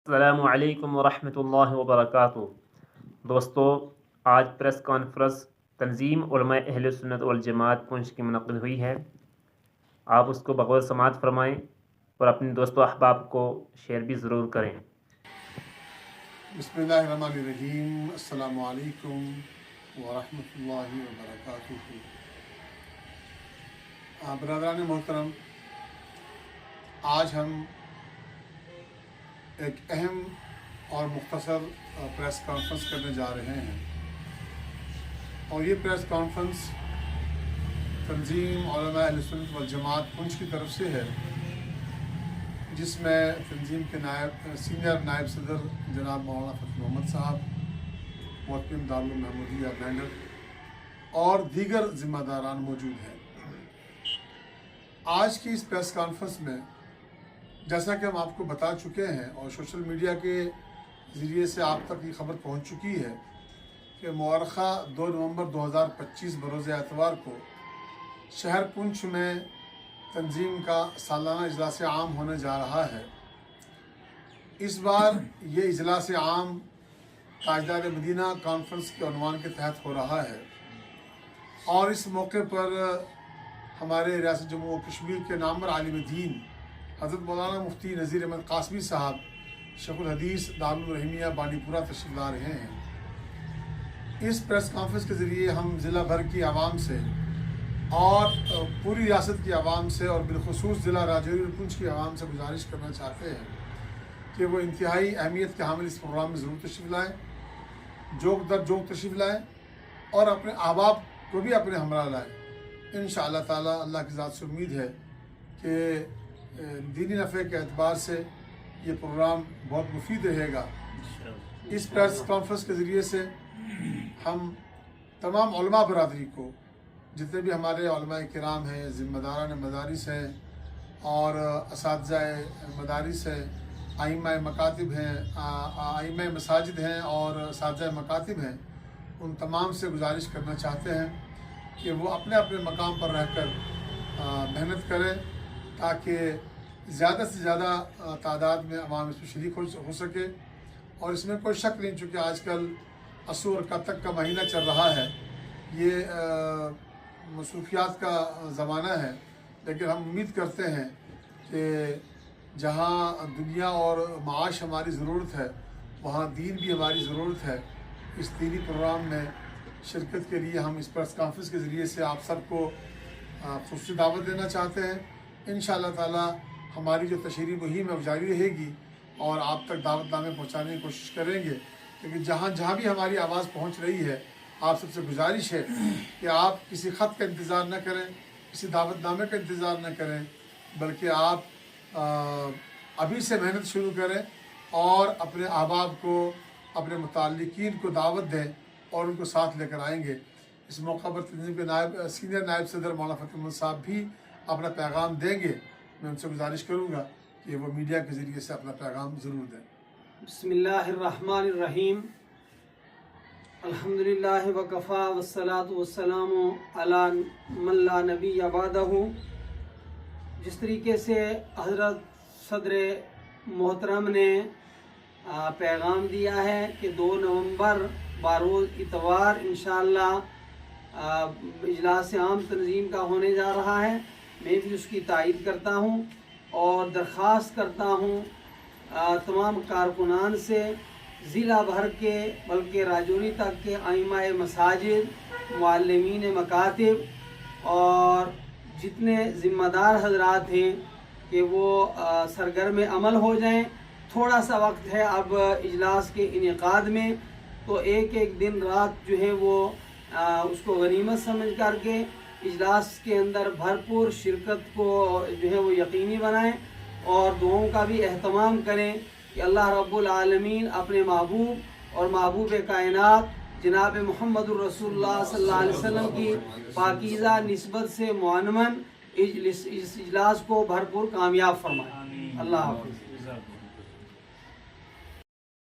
السلام علیکم ورحمۃ اللہ وبرکاتہ۔ دوستو، آج پریس کانفرنس تنظیم علماء اہل سنت والجماعت پنچ کی منعقد ہوئی ہے۔ آپ اس کو بغور سماعت فرمائیں اور اپنے دوست و احباب کو شیئر بھی ضرور کریں۔ بسم اللہ الرحمن الرحیم۔ السلام علیکم ورحمۃ اللہ وبرکاتہ۔ برادران محترم، آج ہم ایک اہم اور مختصر پریس کانفرنس کرنے جا رہے ہیں، اور یہ پریس کانفرنس تنظیم علماء اہل سنت والجماعت پنچ کی طرف سے ہے، جس میں تنظیم کے سینئر نائب صدر جناب مولانا فتح محمد صاحب، محتمم دارالمحمودیہ بینڈر اور دیگر ذمہ داران موجود ہیں۔ آج کی اس پریس کانفرنس میں جیسا کہ ہم آپ کو بتا چکے ہیں اور سوشل میڈیا کے ذریعے سے آپ تک یہ خبر پہنچ چکی ہے کہ مورخہ 2 نومبر 2025 بروز اتوار کو شہر پنچ میں تنظیم کا سالانہ اجلاس عام ہونے جا رہا ہے۔ اس بار یہ اجلاس عام تاجدار مدینہ کانفرنس کے عنوان کے تحت ہو رہا ہے، اور اس موقع پر ہمارے ریاست جموں و کشمیر کے نامور عالم دین حضرت مولانا مفتی نذیر احمد قاسمی صاحب شیخ الحدیث دارالرحیمیہ بانڈی پورہ تشریف لا رہے ہیں۔ اس پریس کانفرنس کے ذریعے ہم ضلع بھر کی عوام سے اور پوری ریاست کی عوام سے اور بالخصوص ضلع راجوری اور پنچ کی عوام سے گزارش کرنا چاہتے ہیں کہ وہ انتہائی اہمیت کے حامل اس پروگرام میں ضرور تشریف لائیں، جوک در جوک تشریف لائیں، اور اپنے احباب کو بھی اپنے ہمراہ لائیں۔ انشاءاللہ تعالیٰ اللہ کی ذات سے امید ہے کہ دینی نفع کے اعتبار سے یہ پروگرام بہت مفید رہے گا۔ اس پریس کانفرنس کے ذریعے سے ہم تمام علماء برادری کو، جتنے بھی ہمارے علماء کرام ہیں، ذمہ داران مدارس ہیں اور اساتذہ مدارس ہیں، ائمہ مکاتب ہیں، ائمہ مساجد ہیں اور اساتذہ مکاتب ہیں، ان تمام سے گزارش کرنا چاہتے ہیں کہ وہ اپنے اپنے مقام پر رہ کر محنت کریں، تاکہ زیادہ سے زیادہ تعداد میں عوام اس میں شریک ہو سکے۔ اور اس میں کوئی شک نہیں، چونکہ آج کل عصور کا تک کا مہینہ چل رہا ہے، یہ مصروفیات کا زمانہ ہے، لیکن ہم امید کرتے ہیں کہ جہاں دنیا اور معاش ہماری ضرورت ہے، وہاں دین بھی ہماری ضرورت ہے۔ اس دینی پروگرام میں شرکت کے لیے ہم اس پریس کانفرنس کے ذریعے سے آپ سب کو خصوصی دعوت دینا چاہتے ہیں۔ انشاءاللہ تعالیٰ ہماری جو تشہیری مہم ہے وہ جاری رہے گی، اور آپ تک دعوت نامے پہنچانے کی کوشش کریں گے، لیکن جہاں جہاں بھی ہماری آواز پہنچ رہی ہے، آپ سب سے گزارش ہے کہ آپ کسی خط کا انتظار نہ کریں، کسی دعوت نامے کا انتظار نہ کریں، بلکہ آپ ابھی سے محنت شروع کریں اور اپنے احباب کو، اپنے متعلقین کو دعوت دیں اور ان کو ساتھ لے کر آئیں گے۔ اس موقع پر تنظیم کے سینئر نائب صدر مولانا فتح محمد صاحب بھی اپنا پیغام دیں گے۔ میں ان سے گزارش کروں گا کہ وہ میڈیا کے ذریعے سے اپنا پیغام ضرور دیں۔ بسم اللہ الرحمن الرحیم۔ الحمدللہ وکفا والصلاۃ والسلام علی من لا نبی بعدہ۔ جس طریقے سے حضرت صدر محترم نے پیغام دیا ہے کہ 2 نومبر بروز اتوار انشاءاللہ اجلاس عام تنظیم کا ہونے جا رہا ہے، میں بھی اس کی تائید کرتا ہوں اور درخواست کرتا ہوں تمام کارکنان سے، ضلع بھر کے بلکہ راجوری تک کے ائمہ مساجد، معلمین مکاتب اور جتنے ذمہ دار حضرات ہیں کہ وہ سرگرم عمل ہو جائیں۔ تھوڑا سا وقت ہے اب اجلاس کے انعقاد میں، تو ایک دن رات جو ہے وہ اس کو غنیمت سمجھ کر کے اجلاس کے اندر بھرپور شرکت کو جو ہے وہ یقینی بنائیں، اور دعاؤں کا بھی اہتمام کریں کہ اللہ رب العالمین اپنے محبوب اور محبوب کائنات جناب محمد الرسول اللہ صلی اللہ علیہ وسلم کی پاکیزہ نسبت سے معنون اس اجلاس کو بھرپور کامیاب فرمائے۔ اللہ حافظ۔